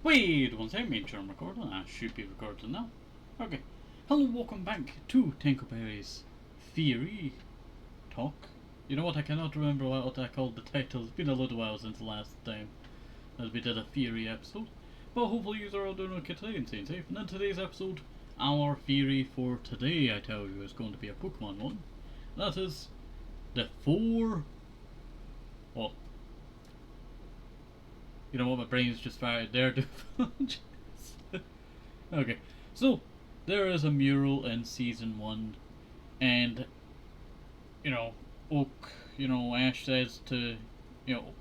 Wait one second, make sure I'm recording. I should be recording now. Okay. Hello, welcome back to TenkoBerry's Theory Talk. You know what, I cannot remember what I called the title. It's been a little while since the last time as we did a theory episode. But hopefully you are all doing okay today and staying safe. And in today's episode, our theory for today, I tell you, is going to be a Pokemon one. That is the four... Well, you know what, my brain's just fired there. Okay, so there is a mural in season 1, and Oak, Ash says to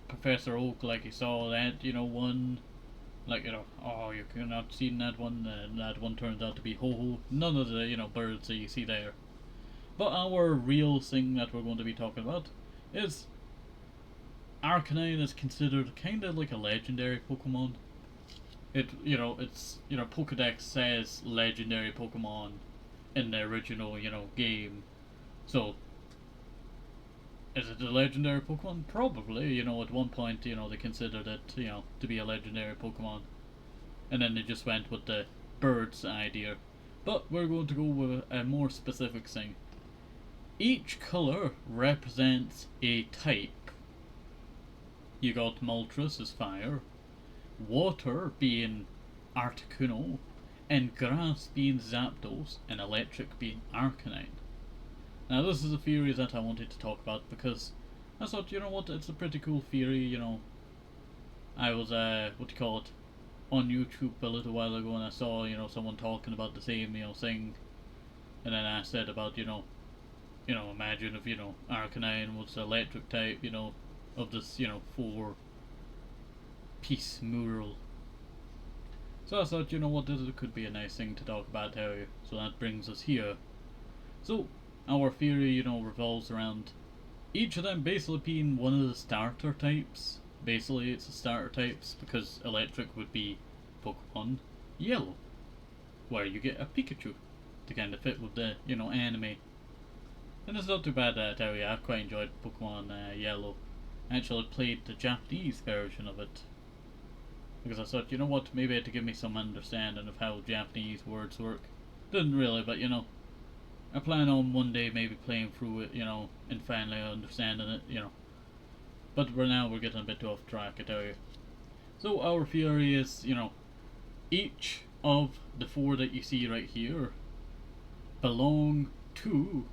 Professor Oak, like he saw that one, like oh, you could not seen that one, and that one turned out to be Ho-Ho. None of the birds that you see there. But our real thing that we're going to be talking about is Arcanine is considered kind of like a legendary Pokemon. It's Pokedex says legendary Pokemon in the original game. So is it a legendary Pokemon? Probably. At one point they considered it to be a legendary Pokemon, and then they just went with the birds idea. But we're going to go with a more specific thing. Each color represents a type. You got Moltres as fire, water being Articuno, and grass being Zapdos, and electric being Arcanine. Now this is a theory that I wanted to talk about because I thought, it's a pretty cool theory. I was on YouTube a little while ago, and I saw someone talking about the same thing, and then I said about imagine if Arcanine was the electric type, of this 4-piece mural. So I thought, this could be a nice thing to talk about here. So that brings us here. So our theory, revolves around each of them basically being one of the starter types. Basically, it's the starter types because electric would be Pokemon Yellow, where you get a Pikachu to kind of fit with the anime. And it's not too bad, I tell you. I've quite enjoyed Pokemon Yellow. I actually played the Japanese version of it because I thought, maybe it to give me some understanding of how Japanese words work. Didn't really, but I plan on one day maybe playing through it, and finally understanding it, But for now we're getting a bit off track, I tell you. So our theory is, each of the 4 that you see right here belong to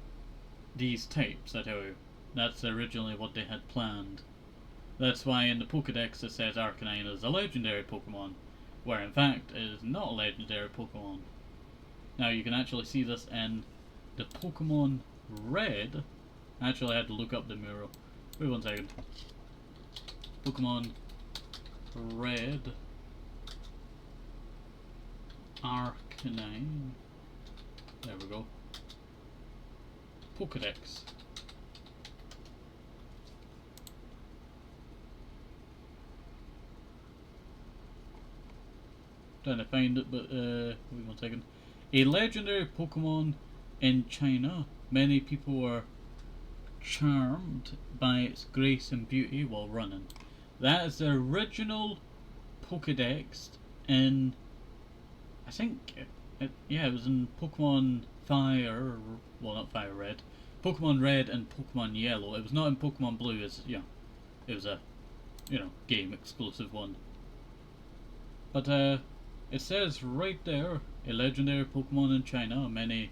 these types, I tell you. That's originally what they had planned. That's why in the Pokedex it says Arcanine is a legendary Pokemon, where in fact it is not a legendary Pokemon. Now you can actually see this in the Pokemon Red. Actually I had to look up the mural. Wait one second. Pokemon Red Arcanine. There we go. Pokedex. Trying to find it, but wait one second. A legendary Pokemon in China. Many people are charmed by its grace and beauty while running. That is the original Pokedex in, I think, it was in Pokemon Fire, well not Fire Red, Pokemon Red and Pokemon Yellow. It was not in Pokemon Blue, it was a, game exclusive one. But it says right there, a legendary Pokemon in China. Many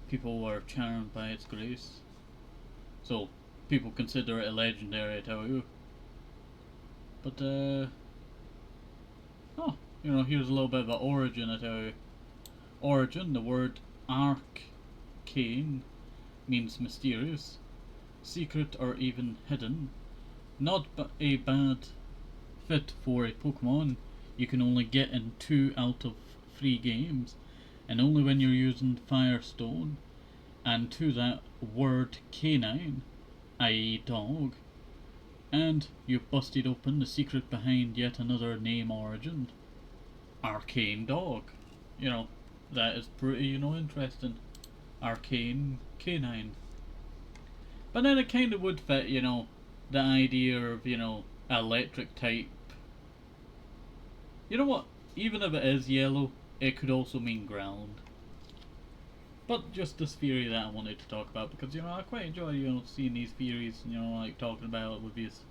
people were charmed by its grace. So, people consider it a legendary, I tell you. But, here's a little bit of an origin, I tell you. Origin, the word arcane means mysterious, secret, or even hidden. Not a bad fit for a Pokemon. You can only get in 2 out of 3 games, and only when you're using Firestone, and to that word canine, i.e. dog, and you've busted open the secret behind yet another name origin, Arcane Dog. That is pretty, interesting. Arcane Canine. But then it kind of would fit, the idea of, electric type. You know what? even if it is yellow, it could also mean ground. But just this theory that I wanted to talk about, because I quite enjoy seeing these theories, like talking about it with these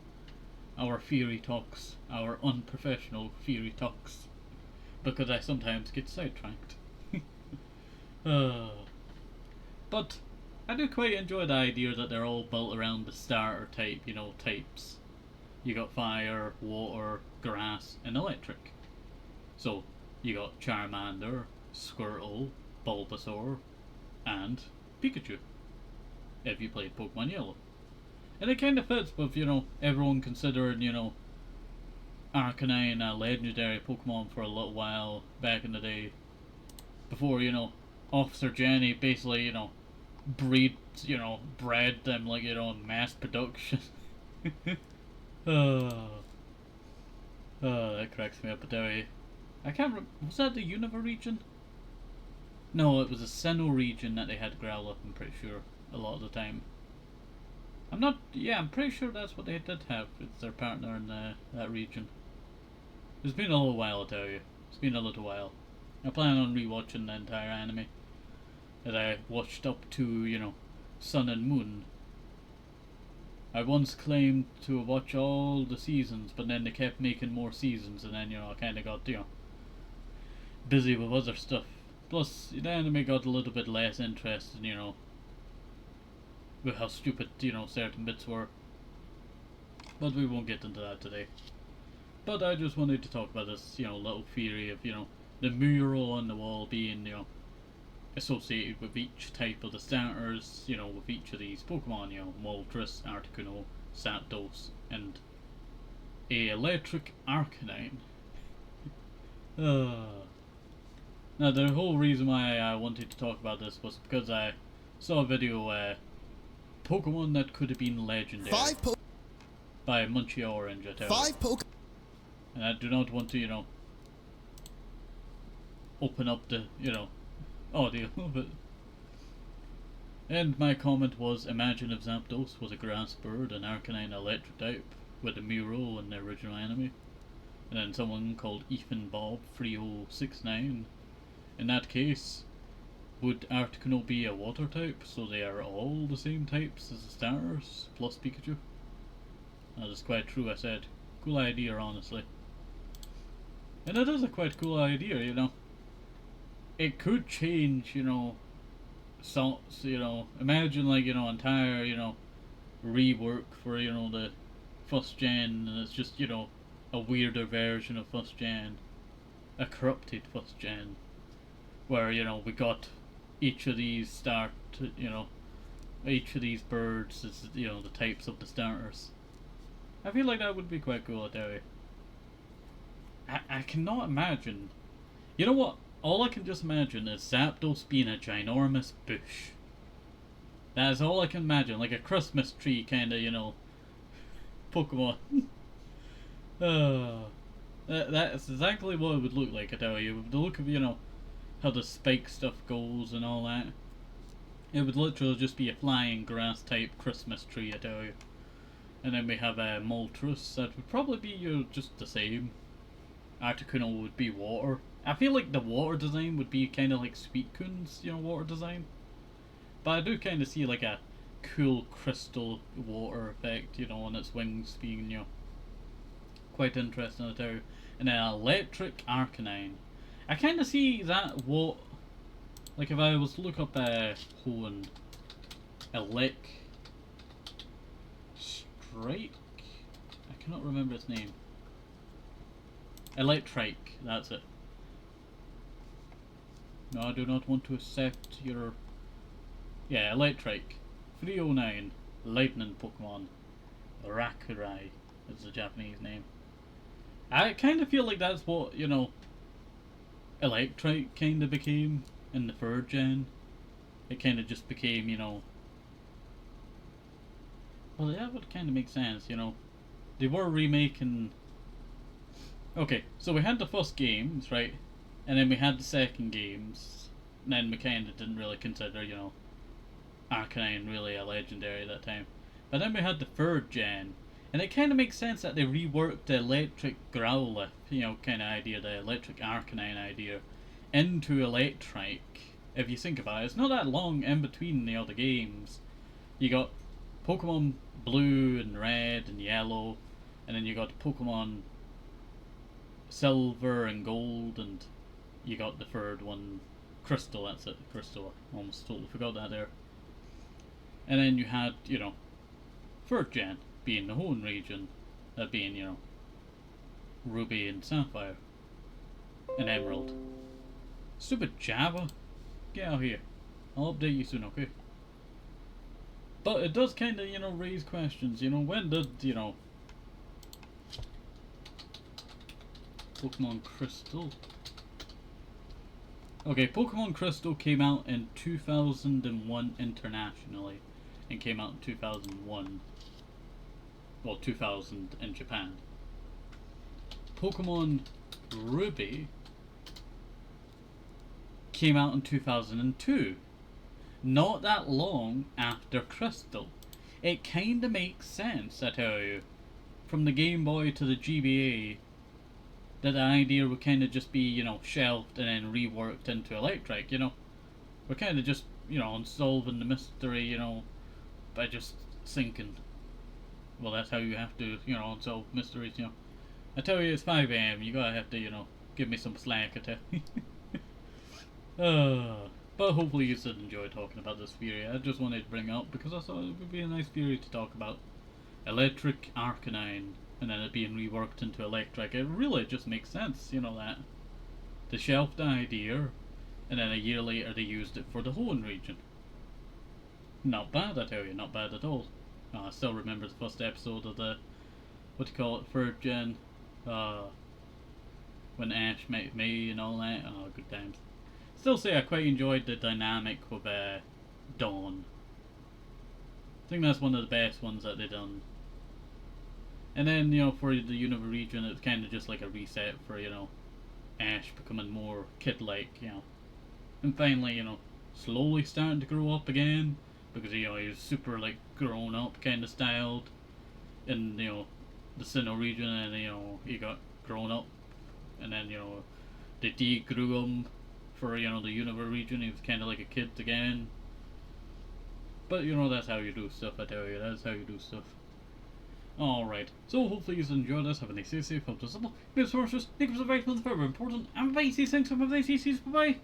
our theory talks, our unprofessional theory talks, because I sometimes get sidetracked. But I do quite enjoy the idea that they're all built around the starter type, types. You got fire, water, grass, and electric. So you got Charmander, Squirtle, Bulbasaur, and Pikachu, if you played Pokemon Yellow. And it kind of fits with, everyone considering, Arcanine a legendary Pokemon for a little while back in the day. Before, Officer Jenny basically, bred them like, in mass production. That cracks me up a day. I can't remember, was that the Unova region? No, it was a Sinnoh region that they had Growlithe, I'm pretty sure, a lot of the time. I'm pretty sure that's what they did have. It's their partner in that region. It's been a little while, I tell you. It's been a little while. I plan on rewatching the entire anime that I watched up to, Sun and Moon. I once claimed to watch all the seasons, but then they kept making more seasons, and then, I kind of got, busy with other stuff. Plus, the anime got a little bit less interesting, with how stupid, certain bits were. But we won't get into that today. But I just wanted to talk about this, little theory of, the mural on the wall being, associated with each type of the starters, with each of these Pokemon, Moltres, Articuno, Zapdos, and a electric Arcanine. Now, the whole reason why I wanted to talk about this was because I saw a video, Pokemon that could have been legendary by Munchie Orange, I tell you. And I do not want to, open up the, audio of it. And my comment was, imagine if Zapdos was a grass bird and Arcanine electric type with a Mural in the original anime. And then someone called Ethan Bob 3069. In that case, would Articuno be a water type, so they are all the same types as the starters, plus Pikachu? That is quite true, I said. Cool idea, honestly. And it is a quite cool idea, It could change, sorts, imagine like, entire, rework for, the first gen, and it's just, a weirder version of first gen. A corrupted first gen. Where, we got each of these each of these birds is, the types of the starters. I feel like that would be quite cool, I tell you. I cannot imagine. You know what? All I can just imagine is Zapdos being a ginormous bush. That is all I can imagine, like a Christmas tree kind of, Pokemon. That's exactly what it would look like, I tell you. With the look of, how the spike stuff goes and all that. It would literally just be a flying grass type Christmas tree, I tell you. And then we have a Moltres that would probably be just the same. Articuno would be water. I feel like the water design would be kind of like Suicune's, water design. But I do kind of see like a cool crystal water effect, on its wings being, quite interesting, I tell you. And then electric Arcanine. I kind of see that like if I was to look up Hoenn, Strike? I cannot remember its name. Electrike, that's it. No, I do not want to accept your... Yeah, Electrike. 309, Lightning Pokemon. Rakurai is the Japanese name. I kind of feel like that's what, Electrike kind of became in the third gen. It kind of just became, well, that would kind of make sense, They were remaking... Okay, so we had the first games, right? And then we had the second games. And then we kind of didn't really consider, Arcanine really a legendary at that time. But then we had the third gen. And it kind of makes sense that they reworked the electric Growlithe, kind of idea, the electric Arcanine idea, into electric. If you think about it, it's not that long in between the other games. You got Pokemon Blue and Red and Yellow, and then you got Pokemon Silver and Gold, and you got the third one, Crystal. That's it, Crystal. I almost totally forgot that there. And then you had, third gen being the Hoenn region, that being, Ruby and Sapphire and Emerald. Stupid Java, get out here. I'll update you soon, okay? But it does kind of, raise questions. When did, Pokemon Crystal? Okay, Pokemon Crystal came out in 2001 internationally, and came out in 2001. Well, 2000 in Japan. Pokemon Ruby came out in 2002. Not that long after Crystal. It kinda makes sense, I tell you. From the Game Boy to the GBA, that the idea would kinda just be, shelved and then reworked into electric, We're kinda just, unsolving the mystery, by just thinking. Well, that's how you have to, unsolve mysteries, I tell you, it's 5 AM, you gotta have to, give me some slack, I tell you. But hopefully you did enjoy talking about this theory. I just wanted to bring it up because I thought it would be a nice theory to talk about. Electric Arcanine, and then it being reworked into electric. It really just makes sense, that. They shelved the idea, and then a year later they used it for the Hoenn region. Not bad, I tell you, not bad at all. I still remember the first episode of the, third gen, when Ash met me and all that. Oh, good times. Still say I quite enjoyed the dynamic with Dawn. I think that's one of the best ones that they done. And then, for the Unova region, it's kind of just like a reset for, Ash becoming more kid-like, And finally, slowly starting to grow up again. Because, he was super, grown up kind of styled in, the Sinnoh region. And, he got grown up. And then, they de-grew him for, the Unova region. He was kind of like a kid again. But, that's how you do stuff, I tell you. That's how you do stuff. Alright, so hopefully you enjoyed this. Have a nice day, safe, help to simple. Good sources, think of the right ones, very important. And bye, see you, thanks for my bye, see you, bye bye.